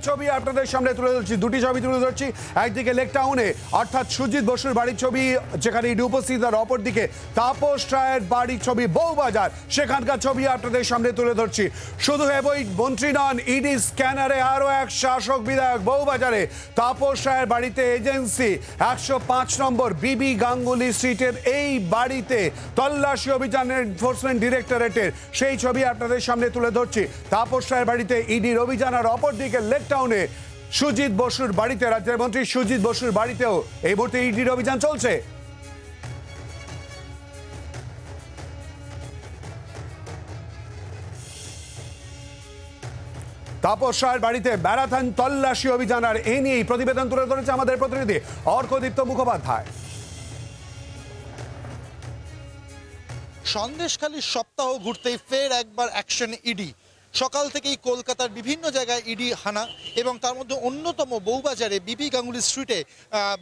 ছবি আপনাদের সামনে তুলে ধরছি, দুটি ছবি তুলে ধরছি। একদিকে লেক টাউনে অর্থাৎ সুজিত বসুর বাড়ির ছবি, যেখানে ইডি উপস্থিত, আর অপরদিকে তাপস রায়ের বাড়ির ছবি বউবাজার, সেখানকার ছবি আপনাদের সামনে তুলে ধরছি। শুধু এবই মন্ত্রী নন, ইডি স্ক্যানারে আরও এক শাসক বিধায়ক। বউবাজারে তাপস রায়ের বাড়িতে এজেন্সি 105 নম্বর বিবি গাঙ্গুলি স্ট্রিটের এই বাড়িতে তল্লাশি অভিযানের এনফোর্সমেন্ট ডিরেক্টরেটের সেই ছবি আপনাদের সামনে তুলে ধরছি। তাপস রায়ের বাড়িতে ইডির অভিযান, আর অপরদিকে লেক টাউনে সুজিত বসুর বাড়িতে, রাজ্যের মন্ত্রী সুজিত বসুর বাড়িতেও এই মুহূর্তে ইডির অভিযান চলছে। তাপস রায়ের বাড়িতে ম্যারাথন তল্লাশি অভিযান, আর এই নিয়েই প্রতিবেদন তুলে ধরেছে আমাদের প্রতিনিধি অর্কদীপ্ত মুখোপাধ্যায়। সন্দেশখালীর সপ্তাহ ঘুরতেই ফের একবার অ্যাকশন ইডি। সকাল থেকেই কলকাতার বিভিন্ন জায়গায় ইডি হানা, এবং তার মধ্যে অন্যতম বউবাজারে বিবি গাঙ্গুলি স্ট্রিটে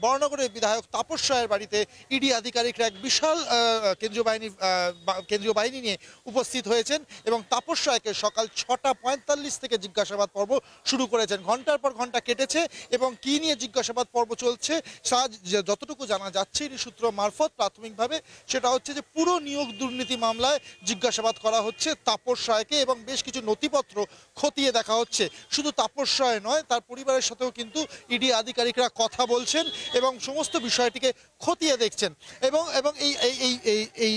বরানগরের বিধায়ক তাপস রায়ের বাড়িতে ইডি আধিকারিকরা এক বিশাল কেন্দ্রীয় বাহিনী নিয়ে উপস্থিত হয়েছেন এবং তাপস রায়কে সকাল 6:45 থেকে জিজ্ঞাসাবাদ পর্ব শুরু করেছেন। ঘন্টার পর ঘন্টা কেটেছে এবং কি নিয়ে জিজ্ঞাসাবাদ পর্ব চলছে যতটুকু জানা যাচ্ছে ইডি সূত্র মারফত প্রাথমিকভাবে, সেটা হচ্ছে যে পুরো নিয়োগ দুর্নীতি মামলায় জিজ্ঞাসাবাদ করা হচ্ছে তাপস রায়কে, এবং বেশ কিছু নথিপত্র খতিয়ে দেখা হচ্ছে। শুধু তাপস রায় নয়, তার পরিবারের সাথেও কিন্তু ইডি আধিকারিকরা কথা বলছেন এবং সমস্ত বিষয়টিকে খতিয়ে দেখছেন। এবং এবং এই এই এই এই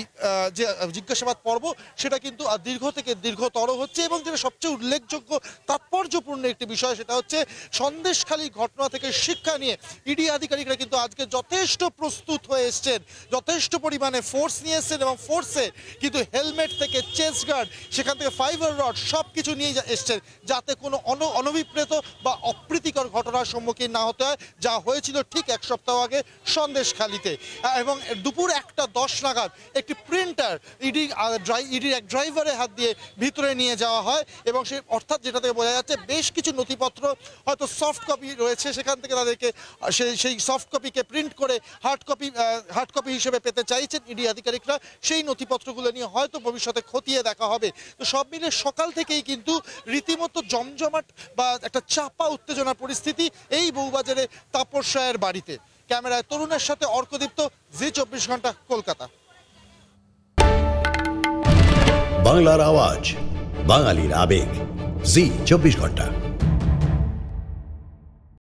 যে জিজ্ঞাসাবাদ পর্ব, সেটা কিন্তু দীর্ঘ থেকে দীর্ঘতর হচ্ছে, এবং যেটা সবচেয়ে উল্লেখযোগ্য তাৎপর্যপূর্ণ একটি বিষয়, সেটা হচ্ছে সন্দেশখালী ঘটনা থেকে শিক্ষা নিয়ে ইডি আধিকারিকরা কিন্তু আজকে যথেষ্ট প্রস্তুত হয়ে এসছেন, যথেষ্ট পরিমাণে ফোর্স নিয়ে এসছেন, এবং ফোর্সে কিন্তু হেলমেট থেকে চেস্ট গার্ড, সেখান থেকে ফাইবার রড, সব কিছু নিয়ে এসছেন, যাতে কোনো অনভিপ্রেত বা অপ্রীতিকর ঘটনার সম্মুখীন না হতে হয়, যা হয়েছিল ঠিক এক সপ্তাহ আগে সন্দেশখালীতে। এবং দুপুর 1:10 নাগাদ একটি প্রিন্টার ইডির এক ড্রাইভারের হাত দিয়ে ভিতরে নিয়ে যাওয়া হয়, এবং সেই অর্থাৎ যেটা থেকে বোঝা যাচ্ছে বেশ কিছু নথিপত্র হয়তো সফট কপি রয়েছে, সেখান থেকে তাদেরকে সেই সফট কপিকে প্রিন্ট করে হার্ড কপি হিসেবে পেতে চাইছেন ইডি আধিকারিকরা। সেই নথিপত্রগুলো নিয়ে হয়তো ভবিষ্যতে খতিয়ে দেখা হবে। তো সব মিলে সকাল থেকেই কিন্তু রীতিমতো জমজমাট বা একটা চাপা উত্তেজনার পরিস্থিতি এই বউবাজারে তাপস রায়ের বাড়িতে। ক্যামেরায় তরুণের সাথে অর্কদীপ্ত, জি 24 ঘন্টা, কলকাতা। বাংলার আওয়াজ, বাঙালির আবেগ, জি 24 ঘন্টা।